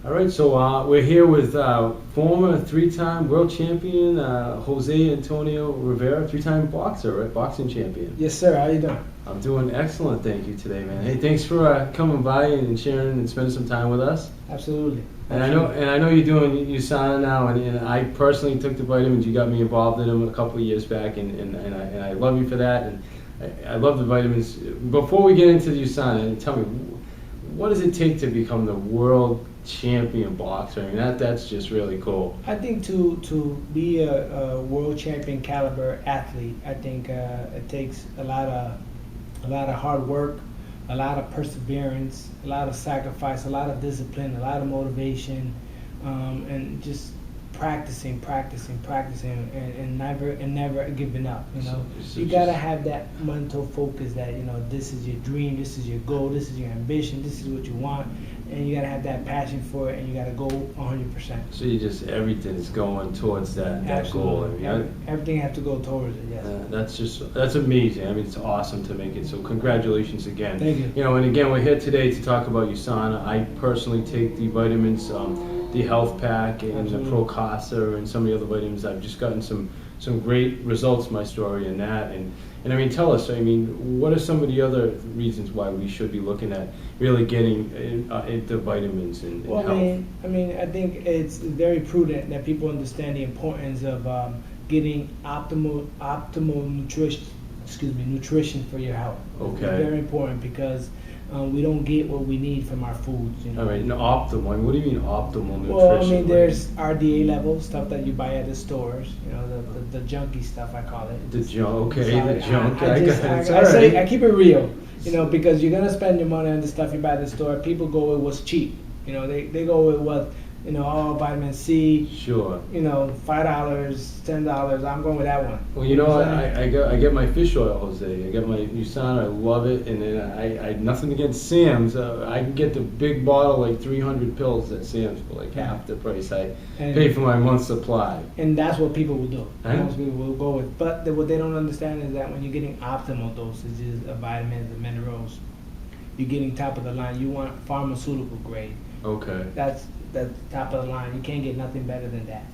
All right, so we're here with former three-time world champion Jose Antonio Rivera, three-time boxer, right? Boxing champion. Yes, sir. How you doing? I'm doing excellent, thank you today, man. Hey, thanks for coming by and sharing and spending some time with us. Absolutely. And I know you're doing USANA now, and I personally took the vitamins. You got me involved in them a couple of years back, and I love you for that. And I love the vitamins. Before we get into the USANA, tell me, what does it take to become the world champion boxer? I mean, that's just really cool. I think to be a world champion caliber athlete, I think it takes a lot of hard work, a lot of perseverance, a lot of sacrifice, a lot of discipline, a lot of motivation, and just practicing, and never giving up. You know, you gotta have that mental focus that this is your dream, this is your goal, this is your ambition, this is what you want, and you gotta have that passion for it, and you gotta go 100%. So everything is going towards that goal. I mean, everything has to go towards it. Yes. That's amazing. I mean, it's awesome to make it. So congratulations again. Thank you. You know, and again, we're here today to talk about USANA. I personally take the vitamins, the health pack, and Absolutely. the Pro Casa, and some of the other vitamins. I've just gotten some great results. My story in that, and I mean, tell us. I mean, what are some of the other reasons why we should be looking at really getting into vitamins and well, health? I mean, I think it's very prudent that people understand the importance of getting optimal nutrition for your health. Okay. It's very important because we don't get what we need from our foods. I mean, optimal. I mean, what do you mean optimal nutrition? Well, I mean, there's RDA level stuff that you buy at the stores. You know, the junky stuff, I call it. The junk. Okay, So the junk. I keep it real. You know, because you're gonna spend your money on the stuff you buy at the store. People go with what's cheap. You know, they go with what, vitamin C. Sure. $5, $10. I'm going with that one. Well, I get my fish oil, Jose. I get my USANA. I love it, and then I nothing against Sam's. I can get the big bottle, like 300 pills at Sam's for like half the price I pay for my month's supply. And that's what people will do. Huh? Most people will go with. But what they don't understand is that when you're getting optimal dosages of vitamins and minerals, you're getting top of the line. You want pharmaceutical grade. Okay. That's top of the line. You can't get nothing better than that.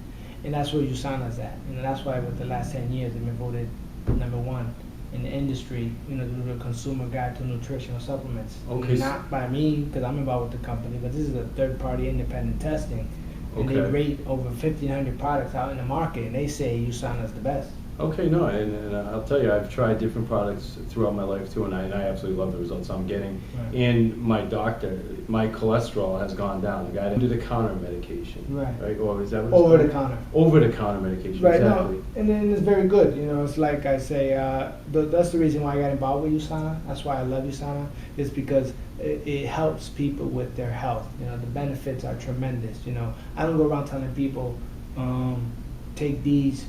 And that's where USANA's at. That's why with the last 10 years they've been voted #1 in the industry, due to the Consumer Guide to Nutritional Supplements. Okay. Not by me, because I'm involved with the company, but this is a third-party independent testing. And they rate over 1,500 products out in the market, and they say USANA's the best. Okay, no, and I'll tell you, I've tried different products throughout my life too, and I absolutely love the results I'm getting. Right. And my doctor, my cholesterol has gone down. The guy did the counter medication. Right. Or is that what it's Over called? the counter. Over the counter medication. Right, Exactly. no, and then it's very good. It's like I say, that's the reason why I got involved with USANA. That's why I love USANA, is because it helps people with their health. The benefits are tremendous. I don't go around telling people, take these,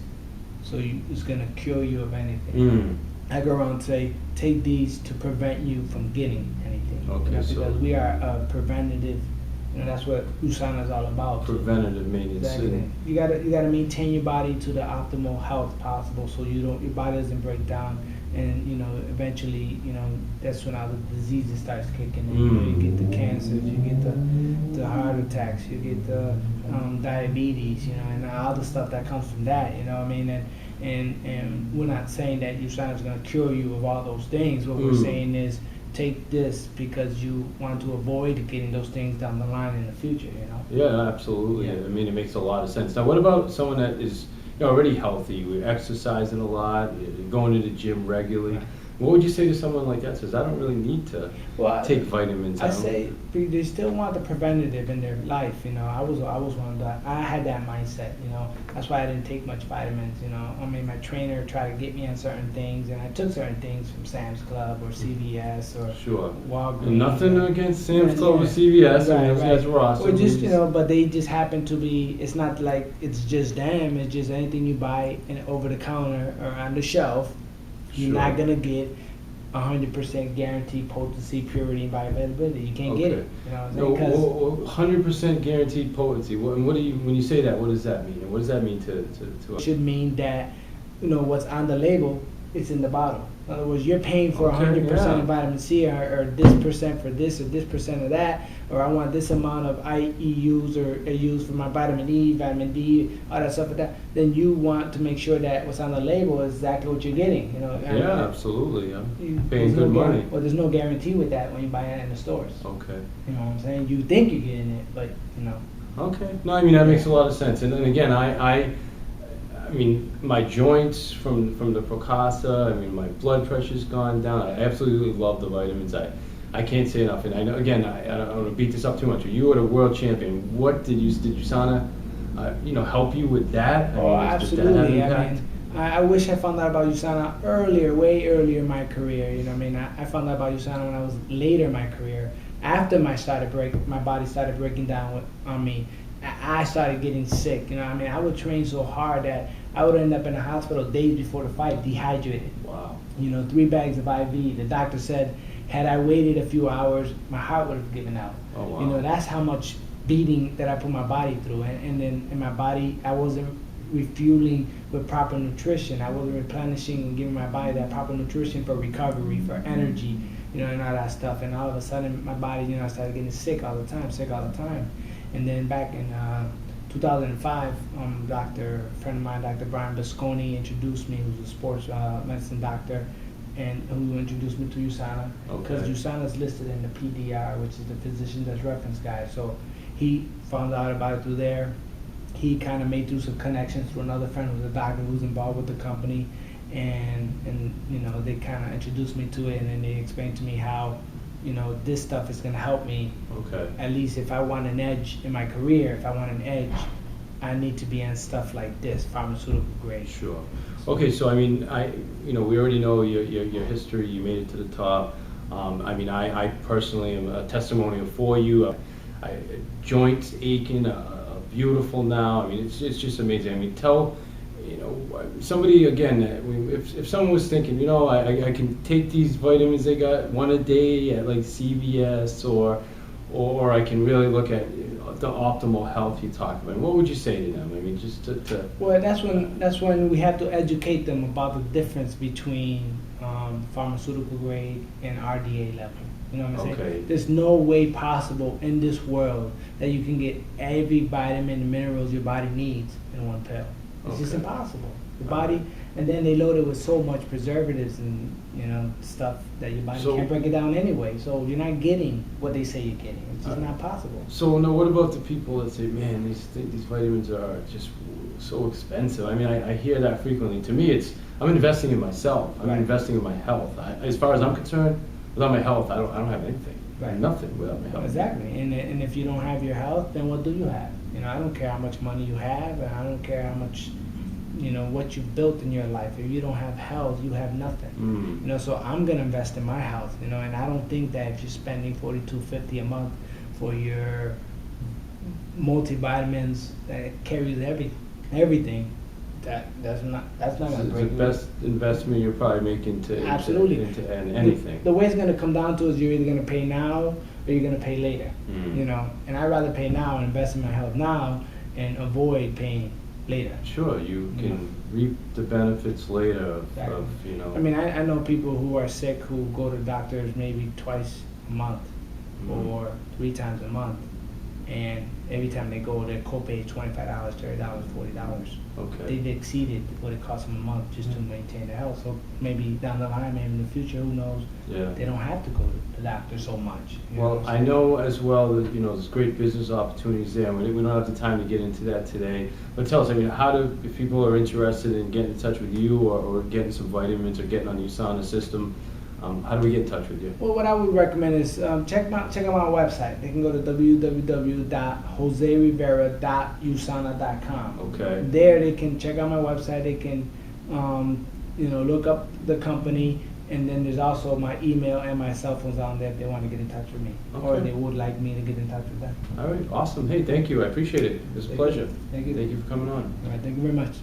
so it's gonna cure you of anything. I go around and say, take these to prevent you from getting anything. Okay, because we are preventative. That's what USANA is all about. Preventative maintenance. Exactly. You gotta maintain your body to the optimal health possible, so your body doesn't break down, and eventually that's when all the diseases starts kicking in. You get the cancers, you get the heart attacks, you get the diabetes, and all the stuff that comes from that. And we're not saying that USANA is going to cure you of all those things. What we're saying is take this because you want to avoid getting those things down the line in the future. Yeah, absolutely. Yeah. I mean, it makes a lot of sense. Now, what about someone that is already healthy, we're exercising a lot, going to the gym regularly? Right. What would you say to someone like that says, I don't really need to take vitamins? I say they still want the preventative in their life. I was one of that. I had that mindset. That's why I didn't take much vitamins. My trainer tried to get me on certain things, and I took certain things from Sam's Club or CVS or Walgreens. Nothing against Sam's Club or CVS. Right, I mean, those guys were awesome. Or just but they just happen to be. It's not like it's just them. It's just anything you buy over the counter or on the shelf. You're not gonna get 100% guaranteed potency, purity, and bioavailability. You can't get it. 100% guaranteed potency. What do you, when you say that? What does that mean? And what does that mean to It should mean that what's on the label it's in the bottle. In other words, you're paying for Okay, 100% yeah. of vitamin C or this percent for this or this percent of that, or I want this amount of IEUs or AUs for my vitamin E, vitamin D, all that stuff like that. Then you want to make sure that what's on the label is exactly what you're getting. You know. Yeah, absolutely. I'm paying There's good no money. well, there's no guarantee with that when you buy it in the stores. Okay. You know what I'm saying? You think you're getting it, but you know. Okay. No, I mean that makes a lot of sense. And then again, I mean my joints from the Procasa. I mean my blood pressure's gone down. I absolutely love the vitamins. I can't say enough. And I know again, I don't want to beat this up too much. You were the world champion. What did USANA, help you with that? Oh, Did that have absolutely. impact? I mean, I wish I found out about USANA earlier, way earlier in my career. You know what I mean? I found out about USANA when I was later in my career. After my body started breaking down on me. I started getting sick. You know what I mean? I would train so hard that I would end up in the hospital days before the fight, dehydrated. Wow. You know, 3 bags of IV. The doctor said, had I waited a few hours, my heart would have given out. Oh, wow. You know, that's how much beating that I put my body through. And then in my body, I wasn't refueling with proper nutrition. I wasn't replenishing and giving my body that proper nutrition for recovery, for energy, you know, and all that stuff. And all of a sudden, my body, you know, I started getting sick all the time. And then back in 2005, a friend of mine, Dr. Brian Bisconi, introduced me, who's a sports medicine doctor, and who introduced me to USANA. Because Okay. USANA is listed in the PDR, which is the Physician That's Reference Guide. So he found out about it through there. He kind of made through some connections through another friend who's a doctor who's involved with the company, and you know, they kind of introduced me to it, and then they explained to me how, you know, this stuff is going to help me. Okay. At least if I want an edge in my career, if I want an edge, I need to be on stuff like this, pharmaceutical grade. Sure. Okay, so I mean, we already know your history. You made it to the top. I mean, I personally am a testimonial for you. Joints aching, beautiful now. I mean, it's just amazing. I mean, tell, somebody again. If someone was thinking, I can take these vitamins they got one a day at like CVS, or I can really look at the optimal health you talked about. What would you say to them? I mean, just to Well, that's when we have to educate them about the difference between pharmaceutical grade and RDA level. You know what I'm Okay. saying? There's no way possible in this world that you can get every vitamin and minerals your body needs in one pill. It's just Okay. impossible. The body, and then they load it with so much preservatives and stuff that your body So- can't break it down anyway. So you're not getting what they say you're getting. It's just not possible. So now, what about the people that say, "Man, these vitamins are just so expensive"? I mean, I hear that frequently. To me, I'm investing in myself. I'm Right. investing in my health. As far as I'm concerned, without my health, I don't have anything. I have Right. nothing without my health. Exactly. And if you don't have your health, then what do you have? I don't care how much money you have, and I don't care how much, what you've built in your life. If you don't have health, you have nothing. Mm. So I'm gonna invest in my health. And I don't think that if you're spending $42.50 a month for your multivitamins that carries everything, that's not gonna It's the break you. best investment you're probably making Absolutely. into anything. The way it's gonna come down to is you're either gonna pay now or you're gonna pay later. Mm. And I'd rather pay now and invest in my health now and avoid paying later. Sure, you can reap the benefits later Exactly. of. I mean, I know people who are sick who go to doctors maybe twice a month or 3 times a month, and every time they go, their copay is $25, $30, $40. Okay. They've exceeded what it costs them a month just to maintain their health. So maybe down the line, maybe in the future, who knows? Yeah. They don't have to go to the doctor so much. Well, I know as well that there's great business opportunities there. We don't have the time to get into that today. But tell us, if people are interested in getting in touch with you or getting some vitamins or getting on the USANA system, how do we get in touch with you? Well, what I would recommend is check out my website. They can go to www.joserivera.usana.com. Okay. There they can check out my website. They can look up the company, and then there's also my email and my cell phones on there if they want to get in touch with me, or Okay. they would like me to get in touch with them. All right, awesome. Hey, thank you. I appreciate it. It was a pleasure. Thank you. Thank you for coming on. All right, thank you very much.